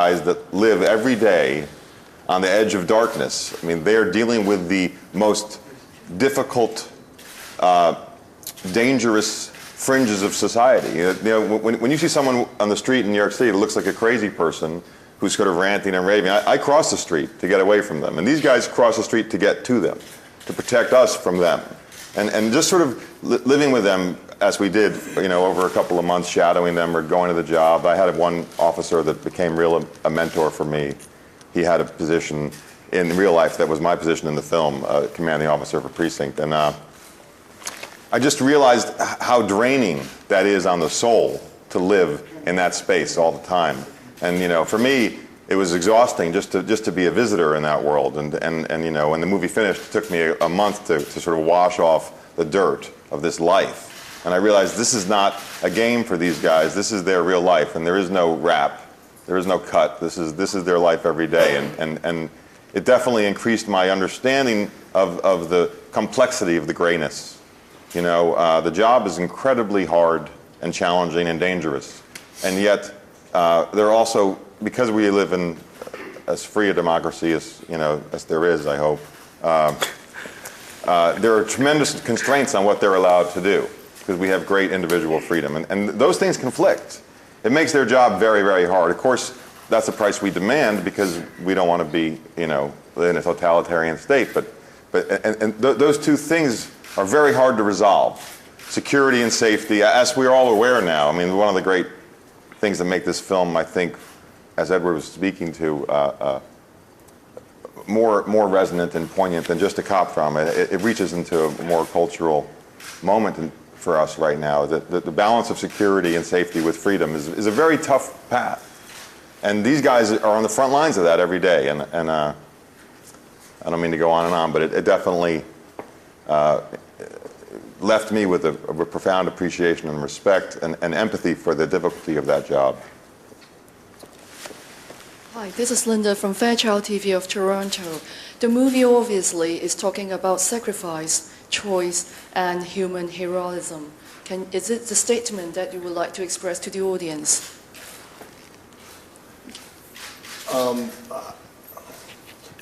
guys that live every day on the edge of darkness. I mean, they're dealing with the most difficult, dangerous fringes of society. You know, when you see someone on the street in New York City that looks like a crazy person who's sort of ranting and raving, I cross the street to get away from them. And these guys cross the street to get to them, to protect us from them. And just sort of living with them as we did, you know, over a couple of months, shadowing them or going to the job. I had one officer that became a mentor for me. He had a position in real life that was my position in the film, commanding officer for precinct. And I just realized how draining that is on the soul to live in that space all the time. And, you know, for me, it was exhausting just to be a visitor in that world. And you know, when the movie finished, it took me a month to sort of wash off the dirt of this life. And I realized this is not a game for these guys. This is their real life, and there is no rap. There is no cut. This is their life every day. And it definitely increased my understanding of the complexity of the grayness. You know, the job is incredibly hard and challenging and dangerous. And yet, they're also, because we live in as free a democracy as, you know, as there is, I hope, there are tremendous constraints on what they're allowed to do, because we have great individual freedom. And those things conflict. It makes their job very, very hard. Of course, that's the price we demand, because we don't want to be, you know, in a totalitarian state. But those two things are very hard to resolve. Security and safety, as we're all aware now. I mean, one of the great things that make this film, I think, as Edward was speaking to, more resonant and poignant than just a cop drama. It reaches into a more cultural moment for us right now. The balance of security and safety with freedom is a very tough path. And these guys are on the front lines of that every day. And I don't mean to go on and on, but it definitely left me with a profound appreciation and respect and empathy for the difficulty of that job. Hi, this is Linda from Fairchild TV of Toronto. The movie obviously is talking about sacrifice, choice, and human heroism. Is it the statement that you would like to express to the audience? I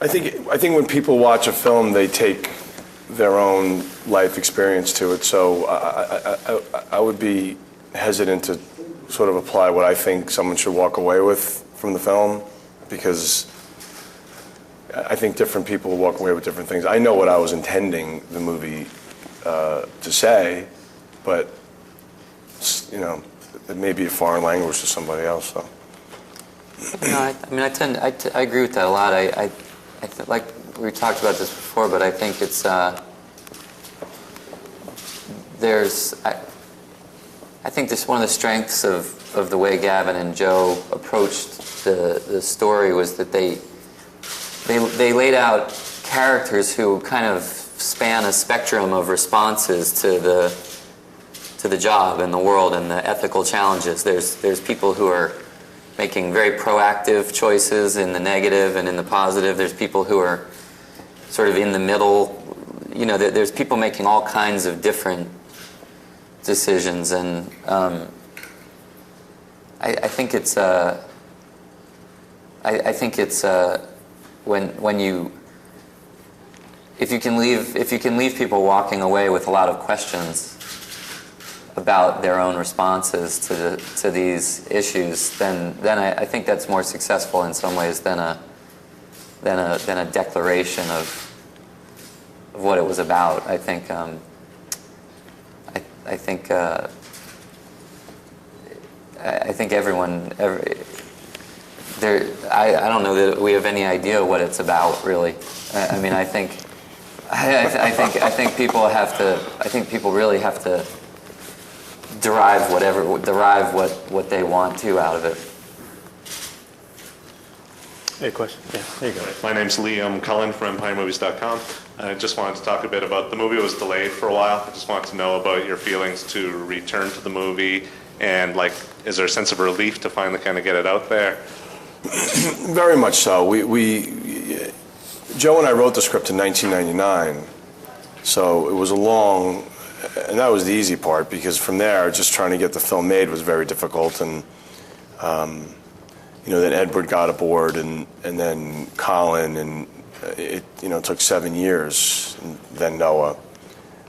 think when people watch a film, they take their own life experience to it. So I would be hesitant to sort of apply what I think someone should walk away with from the film, because I think different people walk away with different things. I know what I was intending the movie to say, but you know, it may be a foreign language to somebody else. So. No, I mean, I agree with that a lot. Like we talked about this before, but I think it's I think this one of the strengths of the way Gavin and Joe approached the story was that they laid out characters who kind of span a spectrum of responses to the job and the world and the ethical challenges. There's people who are making very proactive choices in the negative and in the positive. There's people who are sort of in the middle. You know, there's people making all kinds of different decisions, and I think it's when you if you can leave people walking away with a lot of questions about their own responses to these issues, then I think that's more successful in some ways than a declaration of what it was about. I think everyone I don't know that we have any idea what it's about, really. I mean, I think people really have to derive what they want to out of it. Hey, question? Yeah, there you go. My name's Liam Cullen from EmpireMovies.com. I just wanted to talk a bit about the movie. Was delayed for a while. I just wanted to know about your feelings to return to the movie, and like, is there a sense of relief to finally kind of get it out there? Very much so. Joe and I wrote the script in 1999, so it was a long, and that was the easy part, because from there, just trying to get the film made was very difficult, and then Edward got aboard, and then Colin, and it took 7 years, and then Noah.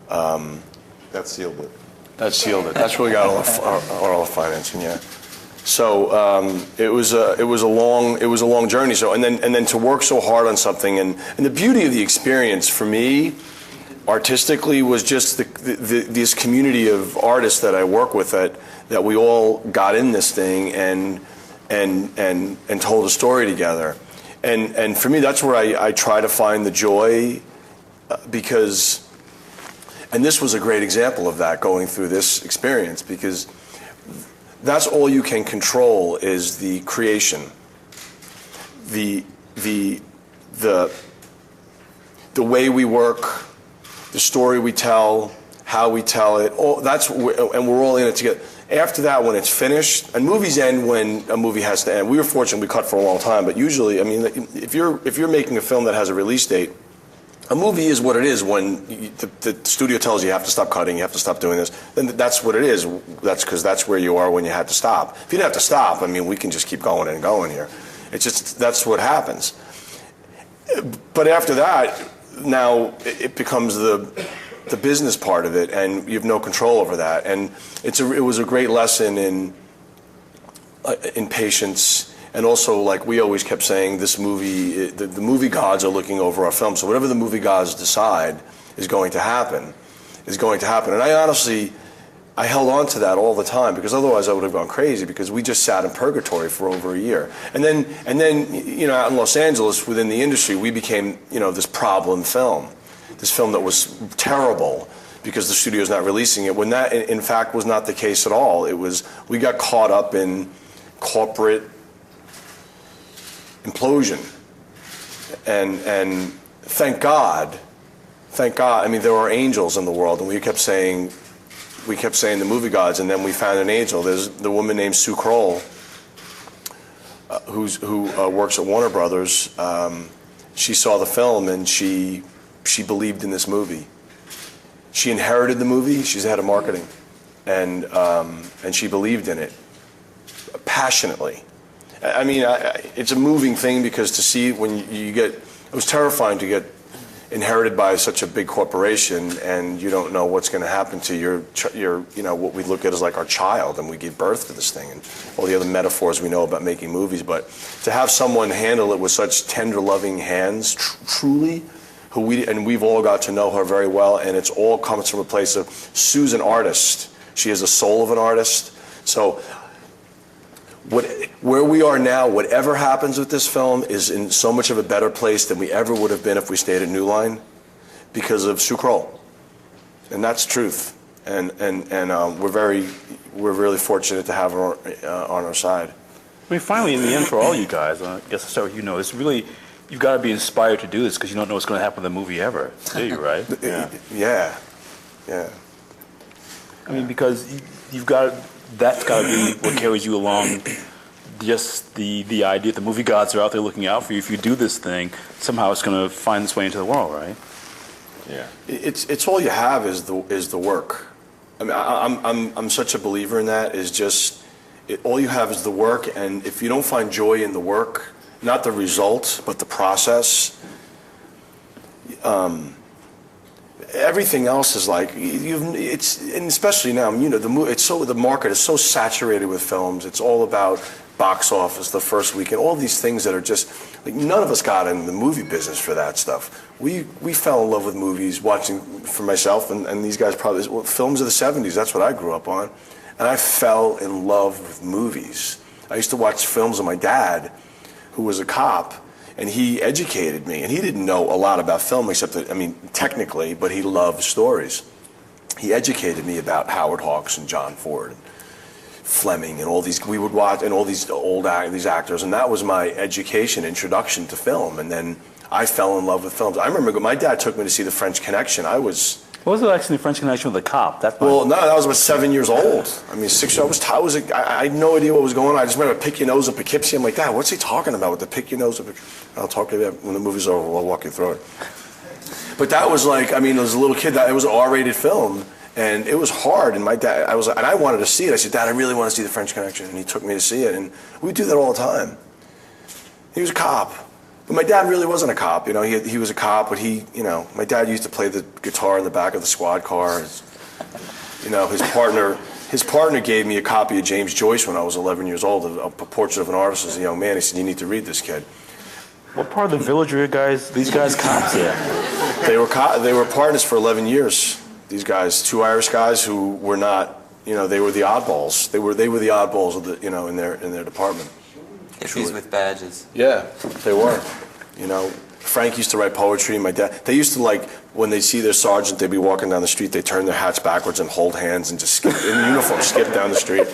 That sealed it. That sealed it. That's where we got all the financing. Yeah. So it was a long journey. So and then to work so hard on something, and the beauty of the experience for me, artistically, was just this community of artists that I work with that we all got in this thing and told a story together. And for me, that's where I try to find the joy, because, and this was a great example of that, going through this experience, because that's all you can control is the creation, the way we work, the story we tell, how we tell it. And we're all in it together. After that, when it's finished, and movies end when a movie has to end. We were fortunate; we cut for a long time. But usually, I mean, if you're making a film that has a release date, a movie is what it is. When the studio tells you have to stop cutting, you have to stop doing this, then that's what it is. That's because that's where you are when you had to stop. If you didn't have to stop, I mean, we can just keep going and going here. It's just that's what happens. But after that, now it becomes the business part of it, and you have no control over that. And it was a great lesson in patience, and also, like we always kept saying, this movie, the movie gods are looking over our film. So whatever the movie gods decide is going to happen. And I honestly, I held on to that all the time, because otherwise I would have gone crazy, because we just sat in purgatory for over a year. And then out in Los Angeles, within the industry, we became this problem film. This film that was terrible because the studio's not releasing it, when that, in fact, was not the case at all. It was, we got caught up in corporate implosion. And thank God, I mean, there are angels in the world, and we kept saying the movie gods, and then we found an angel. There's the woman named Sue Kroll, who works at Warner Brothers. She saw the film, and she believed in this movie. She inherited the movie. She's the head of marketing, and she believed in it passionately. I mean, it's a moving thing, because to see when you get, it was terrifying to get inherited by such a big corporation, and you don't know what's going to happen to your what we look at as like our child, and we give birth to this thing, and all the other metaphors we know about making movies. But to have someone handle it with such tender, loving hands, truly. We've all got to know her very well, and it's all comes from a place of, Sue's an artist. She has the soul of an artist. So where we are now, whatever happens with this film is in so much of a better place than we ever would have been if we stayed at New Line, because of Sue Kroll. And that's truth. And we're really fortunate to have her on our side. I mean, finally, in the end, for all you guys, I guess I'll start with it's really, you've got to be inspired to do this, because you don't know what's going to happen with the movie ever, do you, right? Yeah. I mean, because that's got to be what carries you along, just the idea that the movie gods are out there looking out for you. If you do this thing, somehow it's going to find its way into the world, right? Yeah. It's all you have is the work. I mean, I'm such a believer in that, is just, all you have is the work, and if you don't find joy in the work, not the result, but the process, everything else is like, and especially now, the market is so saturated with films. It's all about box office, the first weekend, all these things that are just, like, none of us got in the movie business for that stuff. We fell in love with movies, watching, for myself, and these guys probably, films of the 70s, that's what I grew up on. And I fell in love with movies. I used to watch films with my dad, who was a cop, and he educated me. And he didn't know a lot about film, except that, I mean, technically, but he loved stories. He educated me about Howard Hawks and John Ford and Fleming and all these, we would watch, and all these these actors, and that was my education, introduction to film. And then I fell in love with films. I remember my dad took me to see The French Connection. What was it actually, The French Connection with the cop? That was about 7 years old. I mean, 6 years old. I had no idea what was going on. I just remember pick your nose and Poughkeepsie. I'm like, Dad, what's he talking about with the pick your nose? I'll talk to you when the movie's over. I'll walk you through it. But that was like, I mean, as a little kid, it was an R-rated film, and it was hard. And my dad, and I wanted to see it. I said, Dad, I really want to see The French Connection, and he took me to see it. And we do that all the time. He was a cop. But my dad really wasn't a cop. You know, he was a cop, but my dad used to play the guitar in the back of the squad car. You know, his partner gave me a copy of James Joyce when I was 11 years old, a portrait of an artist as a young man. He said, "You need to read this, kid." What part of the village were these guys cops at? They were partners for 11 years. These guys, two Irish guys who were not, they were the oddballs. They were the oddballs of the, in their department. Hippies with badges. Yeah, they were. Frank used to write poetry. My dad, they used to when they see their sergeant, they'd be walking down the street, they turn their hats backwards and hold hands and just skip in uniform, skip down the street.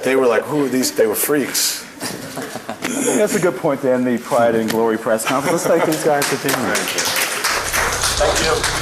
They were like, who are these? They were freaks. That's a good point to end the Pride and Glory press conference. Let's thank these guys for being here. Thank you.